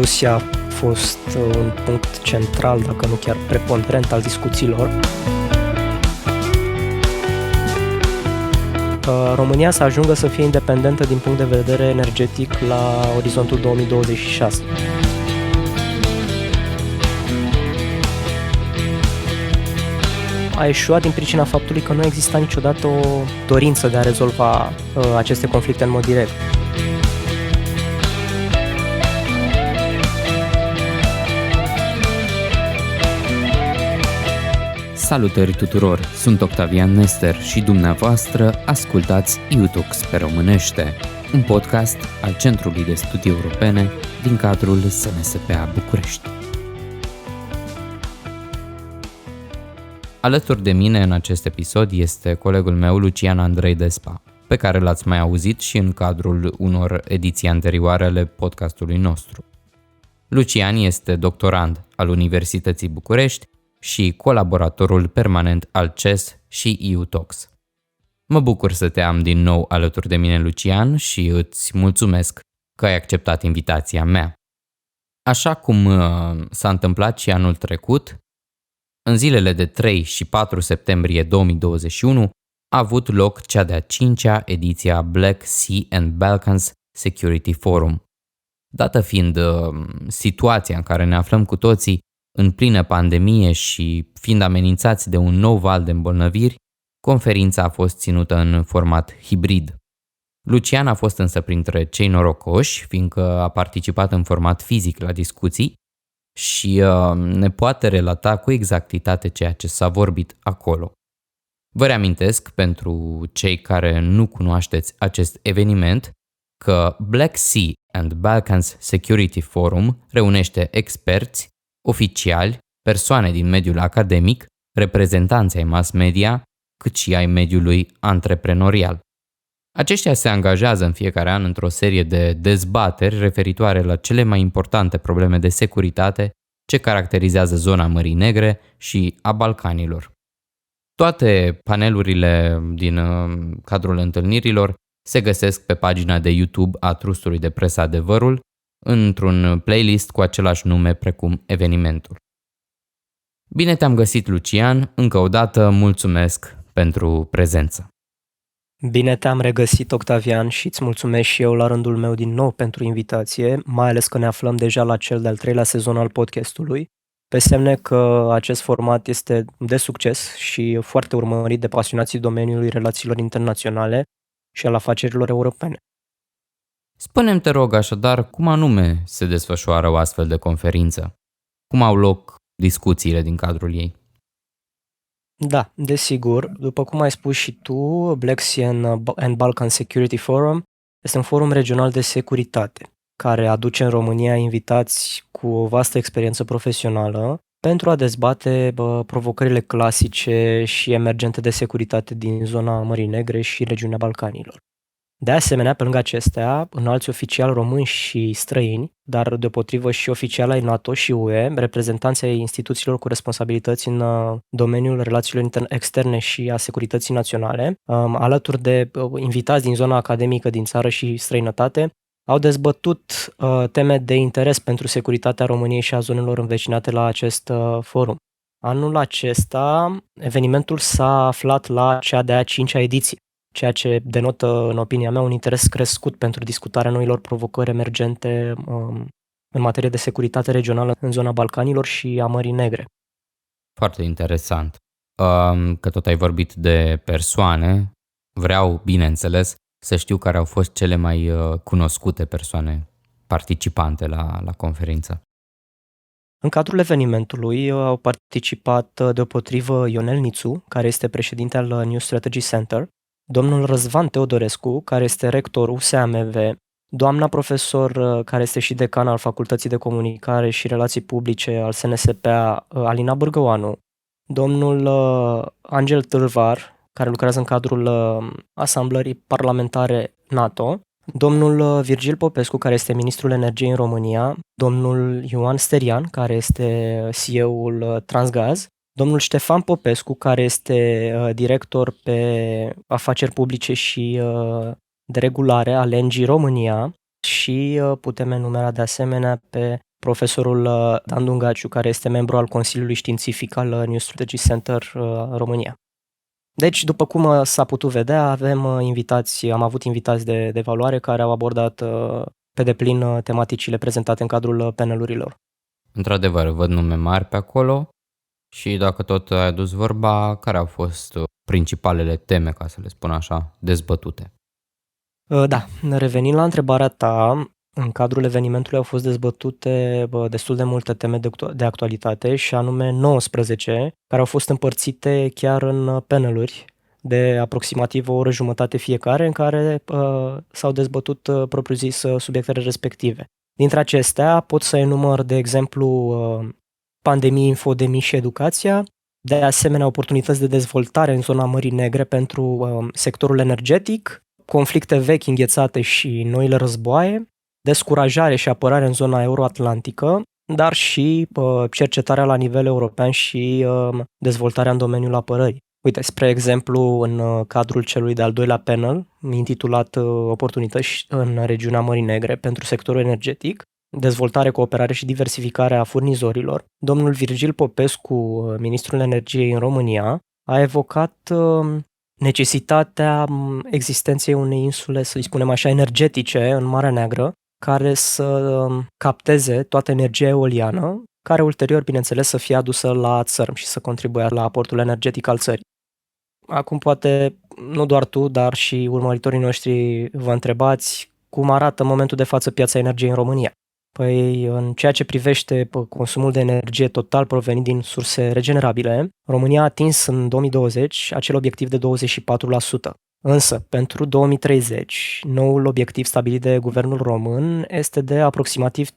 Rusia a fost un punct central, dacă nu chiar preponderent, al discuțiilor. România să ajungă să fie independentă din punct de vedere energetic la orizontul 2026. A eșuat din pricina faptului că nu exista niciodată o dorință de a rezolva aceste conflicte în mod direct. Salutări tuturor! Sunt Octavian Nester și dumneavoastră ascultați EUTOX pe românește, un podcast al Centrului de Studii Europene din cadrul SNSPA București. Alături de mine în acest episod este colegul meu Lucian Andrei Despa, pe care l-ați mai auzit și în cadrul unor ediții anterioare ale podcastului nostru. Lucian este doctorand al Universității București și colaboratorul permanent al CES și EUTOX. Mă bucur să te am din nou alături de mine, Lucian, și îți mulțumesc că ai acceptat invitația mea. Așa cum s-a întâmplat și anul trecut, în zilele de 3 și 4 septembrie 2021 a avut loc cea de-a 5-a ediție a Black Sea and Balkans Security Forum. Dată fiind situația în care ne aflăm cu toții, în plină pandemie și fiind amenințați de un nou val de îmbolnăviri, conferința a fost ținută în format hibrid. Lucian a fost însă printre cei norocoși, fiindcă a participat în format fizic la discuții și ne poate relata cu exactitate ceea ce s-a vorbit acolo. Vă reamintesc, pentru cei care nu cunoașteți acest eveniment, că Black Sea and Balkans Security Forum reunește experți, oficiali, persoane din mediul academic, reprezentanți ai mass media, cât și ai mediului antreprenorial. Aceștia se angajează în fiecare an într-o serie de dezbateri referitoare la cele mai importante probleme de securitate ce caracterizează zona Mării Negre și a Balcanilor. Toate panelurile din cadrul întâlnirilor se găsesc pe pagina de YouTube a Trustului de Presă Adevărul, într-un playlist cu același nume precum evenimentul. Bine te-am găsit, Lucian, încă o dată mulțumesc pentru prezență. Bine te-am regăsit, Octavian, și îți mulțumesc și eu la rândul meu din nou pentru invitație, mai ales că ne aflăm deja la cel de-al 3-lea sezon al podcastului, pe semne că acest format este de succes și foarte urmărit de pasionații domeniului relațiilor internaționale și al afacerilor europene. Spune-mi, te rog, așadar, cum anume se desfășoară o astfel de conferință? Cum au loc discuțiile din cadrul ei? Da, desigur. După cum ai spus și tu, Black Sea and Balkan Security Forum este un forum regional de securitate care aduce în România invitați cu o vastă experiență profesională pentru a dezbate provocările clasice și emergente de securitate din zona Mării Negre și regiunea Balcanilor. De asemenea, pe lângă acestea, înalți oficiali români și străini, dar deopotrivă și oficiali ai NATO și UE, reprezentanții ai instituțiilor cu responsabilități în domeniul relațiilor externe și a securității naționale, alături de invitați din zona academică din țară și străinătate, au dezbătut teme de interes pentru securitatea României și a zonelor învecinate la acest forum. Anul acesta, evenimentul s-a aflat la cea de-a 5-a ediție, ceea ce denotă, în opinia mea, un interes crescut pentru discutarea noilor provocări emergente în materie de securitate regională în zona Balcanilor și a Mării Negre. Foarte interesant. Că tot ai vorbit de persoane, vreau, bineînțeles, să știu care au fost cele mai cunoscute persoane participante la conferință. În cadrul evenimentului au participat deopotrivă Ionel Nițu, care este președinte al New Strategy Center, domnul Răzvan Teodorescu, care este rector USAMV, doamna profesor, care este și decan al Facultății de Comunicare și Relații Publice al SNSPA, Alina Bârgăoanu, domnul Angel Tâlvar, care lucrează în cadrul Asamblării Parlamentare NATO, domnul Virgil Popescu, care este ministrul energiei în România, domnul Ioan Sterian, care este CEO-ul Transgaz, domnul Ștefan Popescu, care este director pe afaceri publice și de regulare al ENGIE România și putem enumera de asemenea pe profesorul Dan Dungaciu, care este membru al Consiliului Științific al New Strategy Center România. Deci, după cum s-a putut vedea, am avut invitați de evaluare care au abordat pe deplin tematicile prezentate în cadrul panelurilor. Într-adevăr, văd nume mari pe acolo și dacă tot ai adus vorba, care au fost principalele teme, ca să le spun așa, dezbătute? Da, revenind la întrebarea ta, în cadrul evenimentului au fost dezbătute destul de multe teme de actualitate și anume 19, care au fost împărțite chiar în paneluri de aproximativ o oră jumătate fiecare, în care s-au dezbătut propriu-zis subiectele respective. Dintre acestea pot să enumăr, de exemplu, pandemii, infodemii și educația, de asemenea oportunități de dezvoltare în zona Mării Negre pentru sectorul energetic, conflicte vechi înghețate și noile războaie, descurajare și apărare în zona euroatlantică, dar și cercetarea la nivel european și dezvoltarea în domeniul apărării. Uite, spre exemplu, în cadrul celui de-al doilea panel, intitulat Oportunități în regiunea Mării Negre pentru sectorul energetic, dezvoltare, cooperare și diversificare a furnizorilor, domnul Virgil Popescu, ministrul energiei în România, a evocat necesitatea existenței unei insule, să-i spunem așa, energetice în Marea Neagră, care să capteze toată energia eoliană, care ulterior, bineînțeles, să fie adusă la țărm și să contribuie la aportul energetic al țării. Acum, poate, nu doar tu, dar și urmăritorii noștri vă întrebați cum arată în momentul de față piața energiei în România. Păi, în ceea ce privește consumul de energie total provenit din surse regenerabile, România a atins în 2020 acel obiectiv de 24%. Însă, pentru 2030, noul obiectiv stabilit de guvernul român este de aproximativ 30,7%,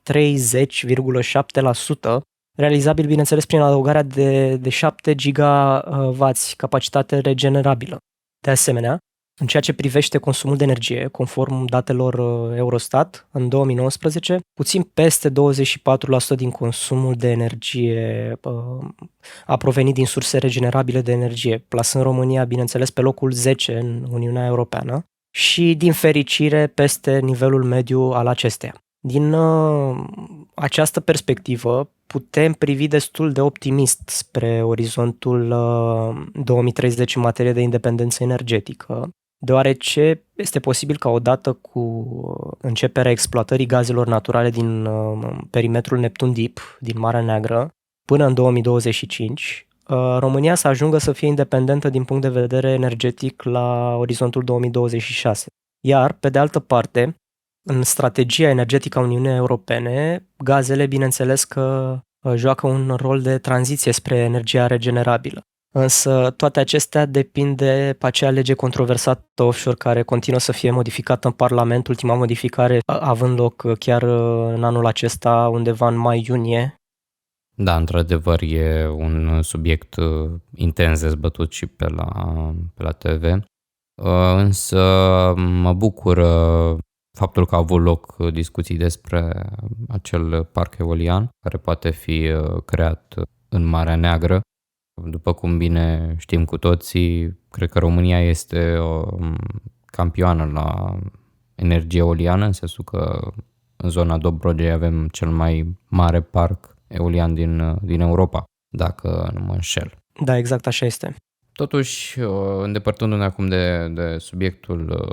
realizabil, bineînțeles, prin adăugarea de 7 gigawatts capacitate regenerabilă. De asemenea, în ceea ce privește consumul de energie, conform datelor Eurostat, în 2019, puțin peste 24% din consumul de energie a provenit din surse regenerabile de energie, plasând România, bineînțeles, pe locul 10 în Uniunea Europeană și, din fericire, peste nivelul mediu al acesteia. Din această perspectivă, putem privi destul de optimist spre orizontul 2030 în materie de independență energetică, deoarece este posibil ca odată cu începerea exploatării gazelor naturale din perimetrul Neptun Deep, din Marea Neagră, până în 2025, România să ajungă să fie independentă din punct de vedere energetic la orizontul 2026. Iar, pe de altă parte, în strategia energetică a Uniunii Europene, gazele, bineînțeles că joacă un rol de tranziție spre energia regenerabilă. Însă toate acestea depind de acea lege controversată offshore care continuă să fie modificată în Parlament, ultima modificare având loc chiar în anul acesta, undeva în mai-iunie. Da, într-adevăr, e un subiect intens dezbătut și pe la TV, însă mă bucur faptul că au avut loc discuții despre acel parc eolian care poate fi creat în Marea Neagră. După cum bine știm cu toții, cred că România este o campioană la energie eoliană, în sensul că în zona Dobrogei avem cel mai mare parc eolian din Europa, dacă nu mă înșel. Da, exact așa este. Totuși, îndepărtându-ne acum de subiectul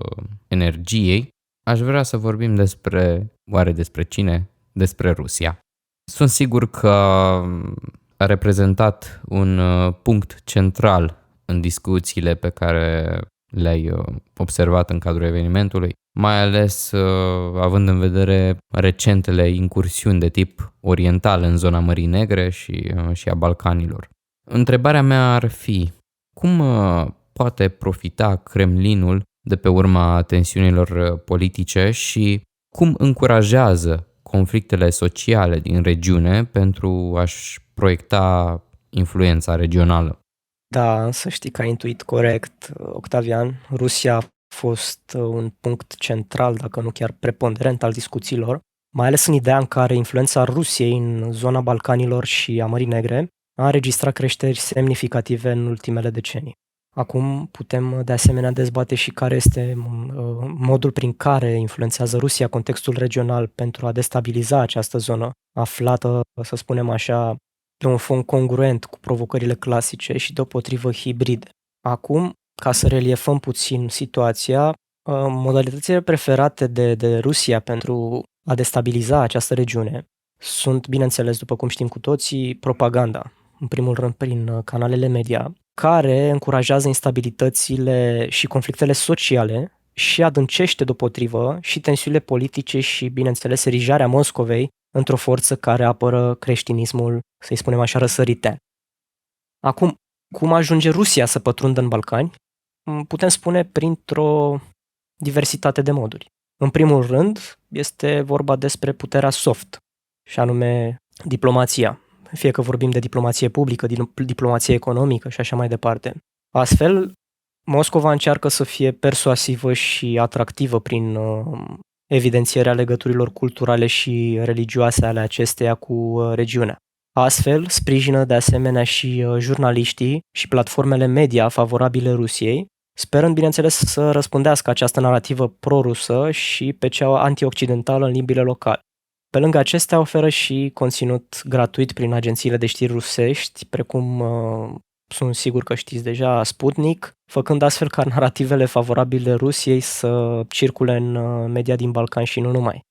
energiei, aș vrea să vorbim despre cine? Despre Rusia. Sunt sigur că a reprezentat un punct central în discuțiile pe care le-ai observat în cadrul evenimentului, mai ales având în vedere recentele incursiuni de tip oriental în zona Mării Negre și a Balcanilor. Întrebarea mea ar fi, cum poate profita Kremlinul de pe urma tensiunilor politice și cum încurajează conflictele sociale din regiune pentru a-și proiecta influența regională? Da, să știi că ai intuit corect, Octavian. Rusia a fost un punct central, dacă nu chiar preponderent, al discuțiilor, mai ales în ideea în care influența Rusiei în zona Balcanilor și a Mării Negre a înregistrat creșteri semnificative în ultimele decenii. Acum putem de asemenea dezbate și care este modul prin care influențează Rusia contextul regional pentru a destabiliza această zonă aflată, să spunem așa, pe un fond congruent cu provocările clasice și deopotrivă hibride. Acum, ca să reliefăm puțin situația, modalitățile preferate de Rusia pentru a destabiliza această regiune sunt, bineînțeles, după cum știm cu toții, propaganda, în primul rând prin canalele media, care încurajează instabilitățile și conflictele sociale și adâncește deopotrivă și tensiunile politice și, bineînțeles, erijarea Moscovei într-o forță care apără creștinismul, să-i spunem așa, răsăritean. Acum, cum ajunge Rusia să pătrundă în Balcani? Putem spune printr-o diversitate de moduri. În primul rând, este vorba despre puterea soft, și anume diplomația. Fie că vorbim de diplomație publică, diplomație economică și așa mai departe. Astfel, Moscova încearcă să fie persuasivă și atractivă prin evidențierea legăturilor culturale și religioase ale acesteia cu regiunea. Astfel, sprijină de asemenea și jurnaliștii și platformele media favorabile Rusiei, sperând, bineînțeles, să răspundească această narrativă pro-rusă și pe cea anti-occidentală în limbile locale. Pe lângă acestea, oferă și conținut gratuit prin agențiile de știri rusești, precum sunt sigur că știți deja, Sputnik, făcând astfel ca narativele favorabile Rusiei să circule în media din Balcan și nu numai.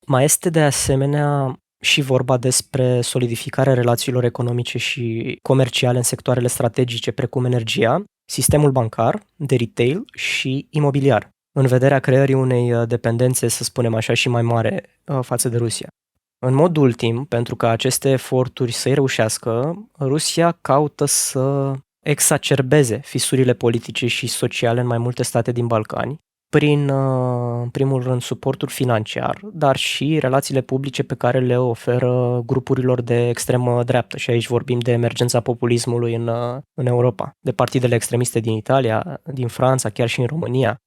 Mai este de asemenea și vorba despre solidificarea relațiilor economice și comerciale în sectoarele strategice precum energia, sistemul bancar, de retail și imobiliar, în vederea creării unei dependențe, să spunem așa, și mai mare față de Rusia. În mod ultim, pentru ca aceste eforturi să-i reușească, Rusia caută să exacerbeze fisurile politice și sociale în mai multe state din Balcani, prin, în primul rând, suportul financiar, dar și relațiile publice pe care le oferă grupurilor de extremă dreaptă. Și aici vorbim de emergența populismului în Europa, de partidele extremiste din Italia, din Franța, chiar și în România.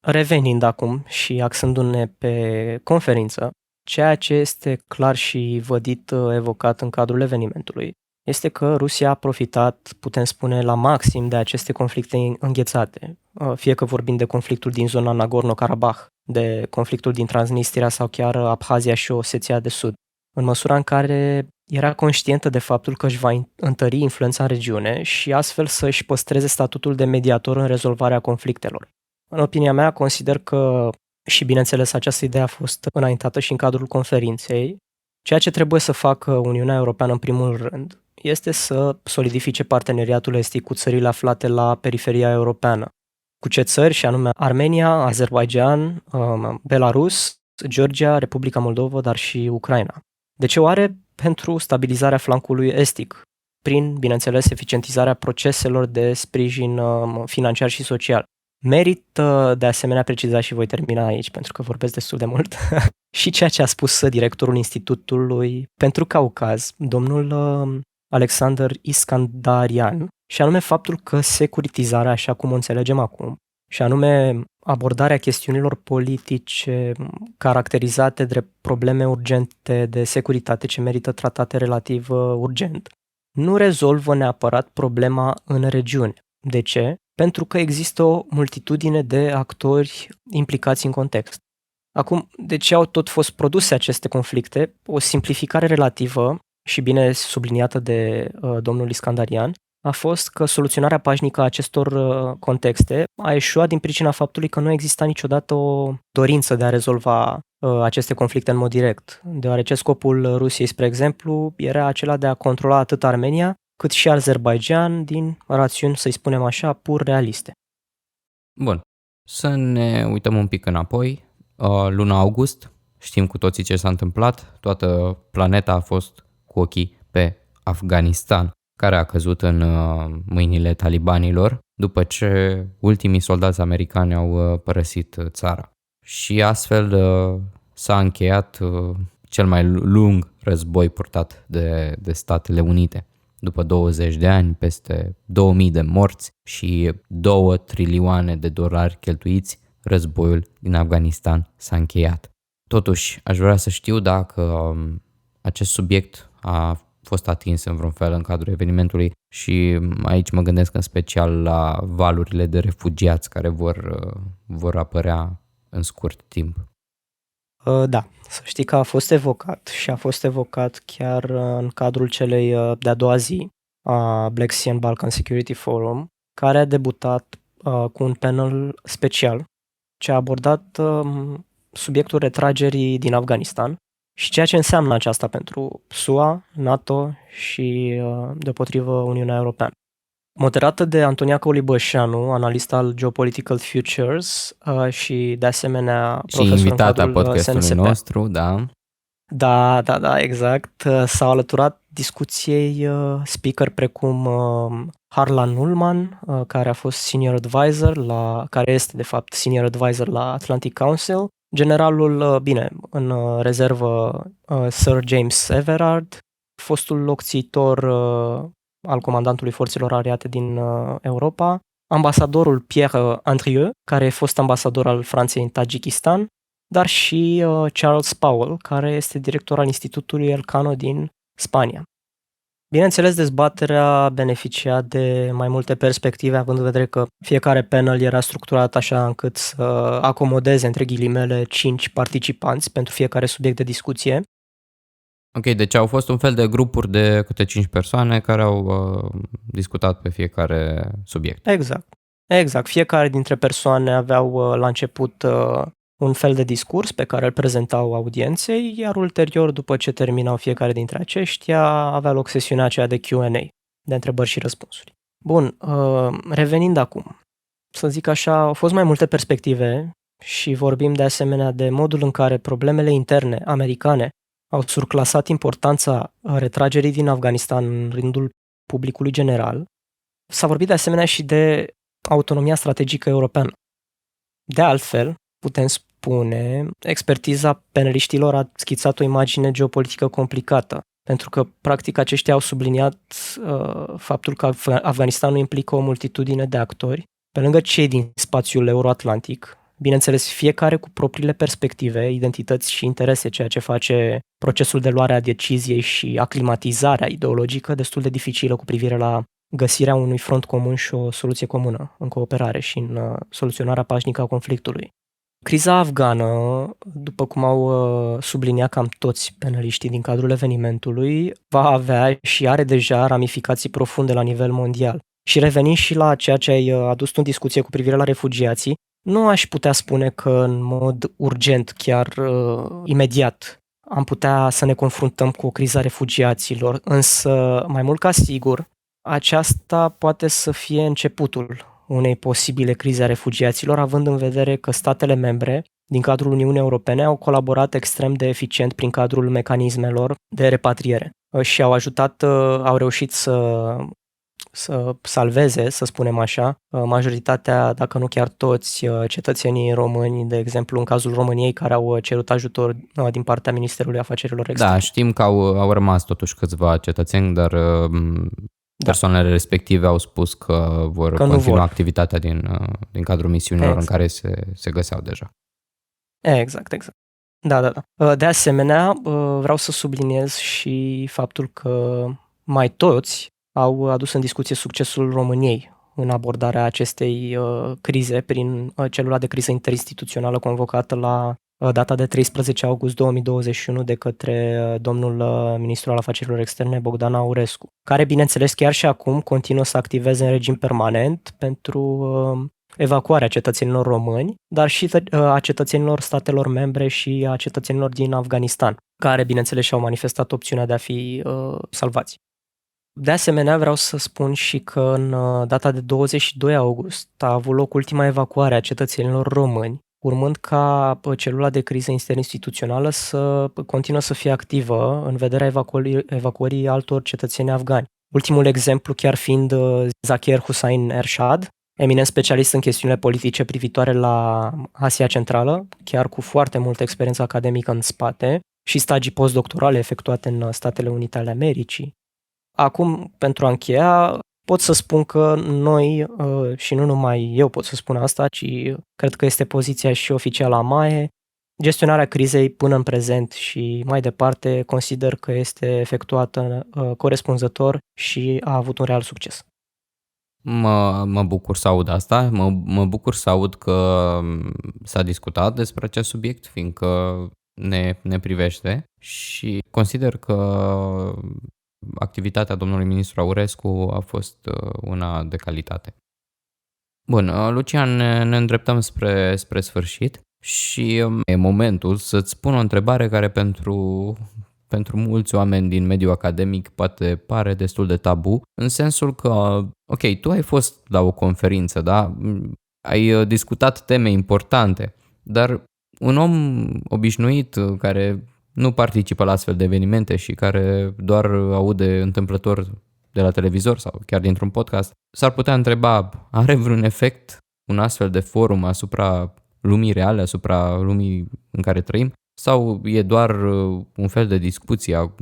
Revenind acum și axându-ne pe conferință, ceea ce este clar și vădit evocat în cadrul evenimentului este că Rusia a profitat, putem spune, la maxim de aceste conflicte înghețate, fie că vorbim de conflictul din zona Nagorno-Karabakh, de conflictul din Transnistria sau chiar Abhazia și Osetia de Sud, în măsura în care era conștientă de faptul că își va întări influența în regiune și astfel să-și păstreze statutul de mediator în rezolvarea conflictelor. În opinia mea, consider că, și bineînțeles această idee a fost înaintată și în cadrul conferinței, ceea ce trebuie să facă Uniunea Europeană în primul rând este să solidifice parteneriatul estic cu țările aflate la periferia europeană. Cu ce țări, și anume Armenia, Azerbaidjan, Belarus, Georgia, Republica Moldova, dar și Ucraina. De ce oare? Pentru stabilizarea flancului estic, prin, bineînțeles, eficientizarea proceselor de sprijin financiar și social. Merită de asemenea precizat, și voi termina aici pentru că vorbesc destul de mult, și ceea ce a spus directorul Institutului pentru Caucaz, domnul Alexander Iskandarian, și anume faptul că securitizarea, așa cum o înțelegem acum, și anume abordarea chestiunilor politice caracterizate de probleme urgente de securitate ce merită tratate relativ urgent, nu rezolvă neapărat problema în regiune. De ce? Pentru că există o multitudine de actori implicați în context. Acum, de ce au tot fost produse aceste conflicte? O simplificare relativă și bine subliniată de domnul Iskandarian a fost că soluționarea pașnică a acestor contexte a eșuat din pricina faptului că nu exista niciodată o dorință de a rezolva aceste conflicte în mod direct, deoarece scopul Rusiei, spre exemplu, era acela de a controla atât Armenia cât și Azerbaidjan din rațiuni, să-i spunem așa, pur realiste. Bun, să ne uităm un pic înapoi. Luna august, știm cu toții ce s-a întâmplat, toată planeta a fost cu ochii pe Afganistan, care a căzut în mâinile talibanilor după ce ultimii soldați americani au părăsit țara. Și astfel s-a încheiat cel mai lung război purtat de Statele Unite. După 20 de ani, peste 2000 de morți și 2 trilioane de dolari cheltuiți, războiul din Afganistan s-a încheiat. Totuși, aș vrea să știu dacă acest subiect a fost atins în vreun fel în cadrul evenimentului și aici mă gândesc în special la valurile de refugiați care vor apărea în scurt timp. Da, să știi că a fost evocat și a fost evocat chiar în cadrul celei de-a doua zi a Black Sea and Balkan Security Forum, care a debutat cu un panel special ce a abordat subiectul retragerii din Afganistan și ceea ce înseamnă aceasta pentru SUA, NATO și, deopotrivă, Uniunea Europeană. Moderată de Antonia Colibășanu, analist al Geopolitical Futures și, de asemenea, Și profesor în invitata cadrul podcastului SNSP. nostru, da. Da, exact. S-au alăturat discuției speaker precum Harlan Ullman, care a fost senior advisor care este de fapt senior advisor la Atlantic Council, generalul, în rezervă, Sir James Everard, fostul locțitor al comandantului forțelor aliate din Europa, ambasadorul Pierre Andrieux, care e fost ambasador al Franței în Tajikistan, dar și Charles Powell, care este director al Institutului Elcano din Spania. Bineînțeles, dezbaterea a beneficiat de mai multe perspective, având în vedere că fiecare panel era structurat așa încât să acomodeze, între ghilimele, 5 participanți pentru fiecare subiect de discuție. Ok, deci au fost un fel de grupuri de câte 5 persoane care au discutat pe fiecare subiect. Exact. Fiecare dintre persoane aveau la început un fel de discurs pe care îl prezentau audienței, iar ulterior, după ce terminau fiecare dintre aceștia, avea loc sesiunea aceea de Q&A, de întrebări și răspunsuri. Bun, revenind acum, să zic așa, au fost mai multe perspective și vorbim de asemenea de modul în care problemele interne americane au surclasat importanța retragerii din Afganistan în rândul publicului general. S-a vorbit de asemenea și de autonomia strategică europeană. De altfel, putem spune, expertiza paneliștilor a schițat o imagine geopolitică complicată, pentru că, practic, aceștia au subliniat faptul că Afganistanul implică o multitudine de actori, pe lângă cei din spațiul euroatlantic, bineînțeles, fiecare cu propriile perspective, identități și interese, ceea ce face procesul de luare a deciziei și aclimatizarea ideologică destul de dificilă cu privire la găsirea unui front comun și o soluție comună în cooperare și în soluționarea pașnică a conflictului. Criza afgană, după cum au subliniat cam toți paneliștii din cadrul evenimentului, va avea și are deja ramificații profunde la nivel mondial. Și revenind și la ceea ce ai adus tu în discuție cu privire la refugiații, nu aș putea spune că în mod urgent, chiar imediat, am putea să ne confruntăm cu o criză a refugiaților, însă mai mult ca sigur, aceasta poate să fie începutul unei posibile crize a refugiaților, având în vedere că statele membre din cadrul Uniunii Europene au colaborat extrem de eficient prin cadrul mecanismelor de repatriere și au reușit să salveze, să spunem așa, majoritatea, dacă nu chiar toți, cetățenii români, de exemplu în cazul României, care au cerut ajutor din partea Ministerului Afacerilor Externe. Da, știm că au rămas totuși câțiva cetățeni, dar persoanele respective au spus că vor continua activitatea din cadrul misiunilor în care se găseau deja. Exact. Da. De asemenea, vreau să subliniez și faptul că mai toți au adus în discuție succesul României în abordarea acestei crize prin celula de criză interinstituțională convocată la data de 13 august 2021 de către domnul ministru al afacerilor externe Bogdan Aurescu, care, bineînțeles, chiar și acum continuă să activeze în regim permanent pentru evacuarea cetățenilor români, dar și a cetățenilor statelor membre și a cetățenilor din Afganistan, care, bineînțeles, și-au manifestat opțiunea de a fi salvați. De asemenea, vreau să spun și că în data de 22 august a avut loc ultima evacuare a cetățenilor români, urmând ca celula de criză interinstituțională să continuă să fie activă în vederea evacuării altor cetățeni afgani. Ultimul exemplu chiar fiind Zakir Hussain Ershad, eminent specialist în chestiunile politice privitoare la Asia Centrală, chiar cu foarte multă experiență academică în spate și stagii postdoctorale efectuate în Statele Unite ale Americii. Acum, pentru a încheia, pot să spun că noi, și nu numai eu pot să spun asta, ci cred că este poziția și oficială a MAE, Gestionarea crizei până în prezent și mai departe consider că este efectuată corespunzător și a avut un real succes. Mă bucur să aud asta, mă bucur să aud că s-a discutat despre acest subiect, fiindcă ne privește și consider că activitatea domnului ministru Aurescu a fost una de calitate. Bun, Lucian, ne îndreptăm spre sfârșit și e momentul să-ți spun o întrebare care pentru mulți oameni din mediul academic poate pare destul de tabu, în sensul că, ok, tu ai fost la o conferință, da? Ai discutat teme importante, dar un om obișnuit care nu participă la astfel de evenimente și care doar aude întâmplător de la televizor sau chiar dintr-un podcast, s-ar putea întreba, are vreun efect un astfel de forum asupra lumii reale, asupra lumii în care trăim? Sau e doar un fel de discuție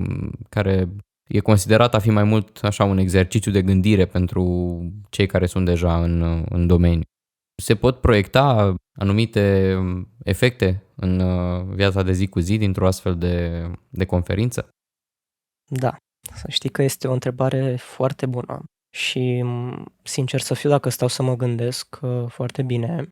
care e considerat a fi mai mult așa un exercițiu de gândire pentru cei care sunt deja în domeniu? Se pot proiecta anumite efecte în viața de zi cu zi dintr-o astfel de conferință? Da, să știi că este o întrebare foarte bună și, sincer să fiu, dacă stau să mă gândesc foarte bine,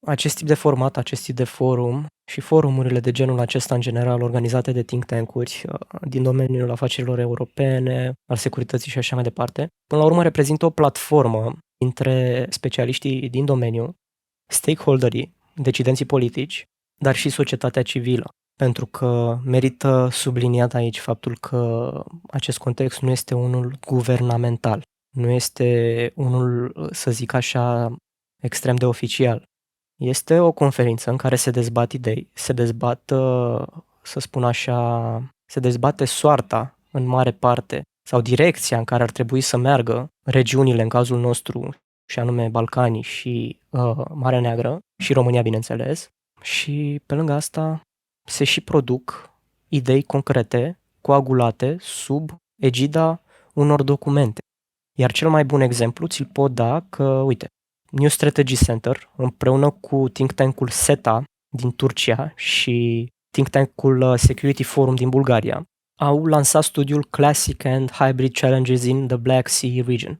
acest tip de format, acest tip de forum și forumurile de genul acesta în general organizate de think tank-uri din domeniul afacerilor europene, al securității și așa mai departe, până la urmă reprezintă o platformă între specialiștii din domeniu, stakeholderii, decidenții politici, dar și societatea civilă. Pentru că merită subliniat aici faptul că acest context nu este unul guvernamental, nu este unul, să zic așa, extrem de oficial. Este o conferință în care se dezbat idei, să spun așa, se dezbate soarta în mare parte sau direcția în care ar trebui să meargă regiunile, în cazul nostru, și anume Balcanii și Marea Neagră și România, bineînțeles. Și pe lângă asta se și produc idei concrete, coagulate sub egida unor documente. Iar cel mai bun exemplu ți-l pot da că, uite, New Strategy Center, împreună cu think tank-ul SETA din Turcia și think tank-ul Security Forum din Bulgaria, au lansat studiul Classic and Hybrid Challenges in the Black Sea Region.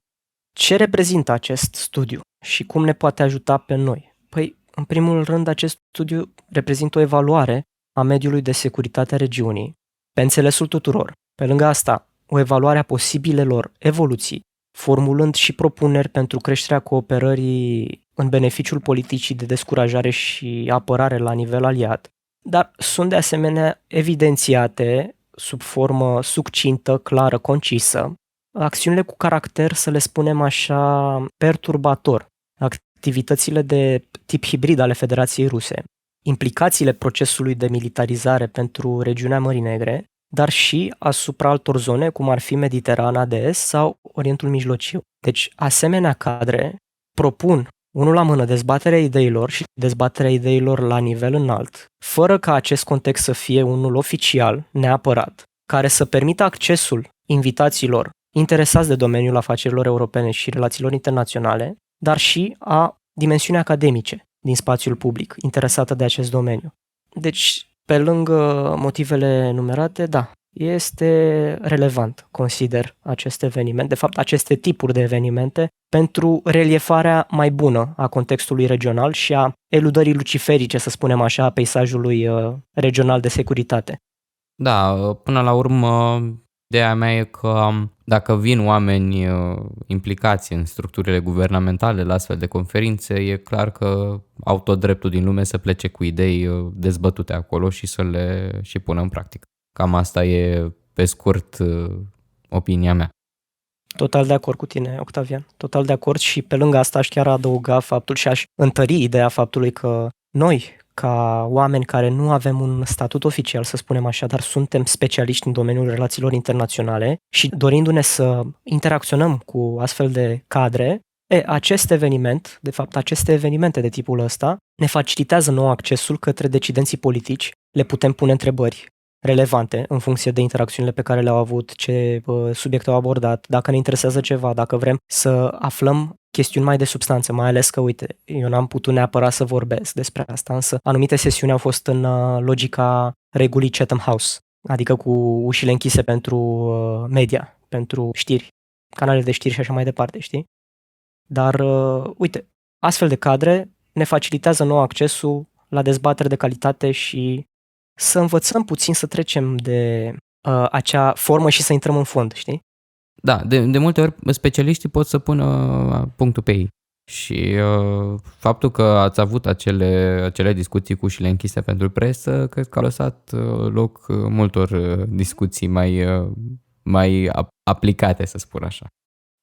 Ce reprezintă acest studiu și cum ne poate ajuta pe noi? Păi, în primul rând, acest studiu reprezintă o evaluare a mediului de securitate a regiunii, pe înțelesul tuturor. Pe lângă asta, o evaluare a posibilelor evoluții, formulând și propuneri pentru creșterea cooperării în beneficiul politicii de descurajare și apărare la nivel aliat, dar sunt de asemenea evidențiate sub formă succintă, clară, concisă, acțiunile cu caracter, să le spunem așa, perturbator, activitățile de tip hibrid ale Federației Ruse, implicațiile procesului de militarizare pentru regiunea Mării Negre, dar și asupra altor zone, cum ar fi Mediterana de Est sau Orientul Mijlociu. Deci, asemenea cadre propun unul la mână dezbaterea ideilor și dezbaterea ideilor la nivel înalt, fără ca acest context să fie unul oficial, neapărat, care să permită accesul invitațiilor interesați de domeniul afacerilor europene și relațiilor internaționale, dar și a dimensiunii academice din spațiul public interesată de acest domeniu. Deci, pe lângă motivele numerate, da, este relevant, consider, acest eveniment, de fapt aceste tipuri de evenimente, pentru reliefarea mai bună a contextului regional și a eludării luciferice, să spunem așa, a peisajului regional de securitate. Da, până la urmă, ideea mea e că dacă vin oameni implicați în structurile guvernamentale la astfel de conferințe, e clar că au tot dreptul din lume să plece cu idei dezbătute acolo și să le și pună în practică. Cam asta e, pe scurt, opinia mea. Total de acord cu tine, Octavian. Total de acord și pe lângă asta aș chiar adăuga faptul și aș întări ideea faptului că noi, ca oameni care nu avem un statut oficial, să spunem așa, dar suntem specialiști în domeniul relațiilor internaționale și dorindu-ne să interacționăm cu astfel de cadre, acest eveniment, de fapt aceste evenimente de tipul ăsta, ne facilitează nou accesul către decidenții politici, le putem pune întrebări relevante în funcție de interacțiunile pe care le-au avut, ce subiecte au abordat, dacă ne interesează ceva, dacă vrem să aflăm chestiuni mai de substanță, mai ales că, uite, eu n-am putut neapărat să vorbesc despre asta, însă anumite sesiuni au fost în logica regulii Chatham House, adică cu ușile închise pentru media, pentru știri, canale de știri și așa mai departe, știi? Dar, uite, astfel de cadre ne facilitează nou accesul la dezbatere de calitate și să învățăm puțin să trecem de acea formă și să intrăm în fond, știi? Da, de multe ori specialiștii pot să pună punctul pe ei. Și faptul că ați avut acele discuții cu ușile închise pentru presă, cred că a lăsat loc multor discuții mai aplicate, să spun așa.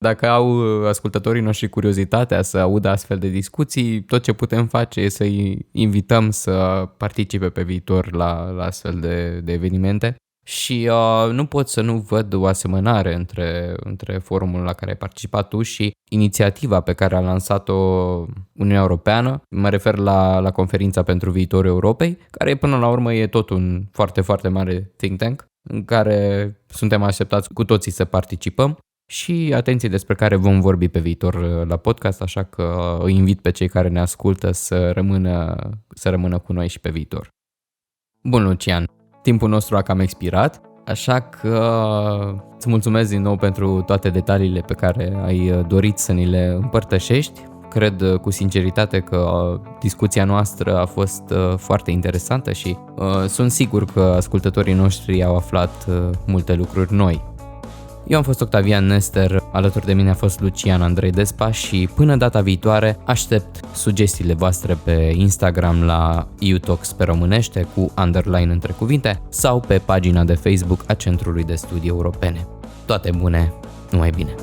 Dacă au ascultătorii noștri curiozitatea să audă astfel de discuții, tot ce putem face e să-i invităm să participe pe viitor la astfel de evenimente. Și nu pot să nu văd o asemănare între forumul la care ai participat tu și inițiativa pe care a lansat-o Uniunea Europeană. Mă refer la Conferința pentru Viitorul Europei, care până la urmă e tot un foarte, foarte mare think tank în care suntem așteptați cu toții să participăm și atenție despre care vom vorbi pe viitor la podcast, așa că îi invit pe cei care ne ascultă să rămână cu noi și pe viitor. Bun, Lucian, timpul nostru a cam expirat, așa că îți mulțumesc din nou pentru toate detaliile pe care ai dorit să ni le împărtășești. Cred cu sinceritate că discuția noastră a fost foarte interesantă și sunt sigur că ascultătorii noștri au aflat multe lucruri noi. Eu am fost Octavian Nester, alături de mine a fost Lucian Andrei Despa și până data viitoare aștept sugestiile voastre pe Instagram la EU-Talks pe românește cu underline între cuvinte sau pe pagina de Facebook a Centrului de Studii Europene. Toate bune, numai bine!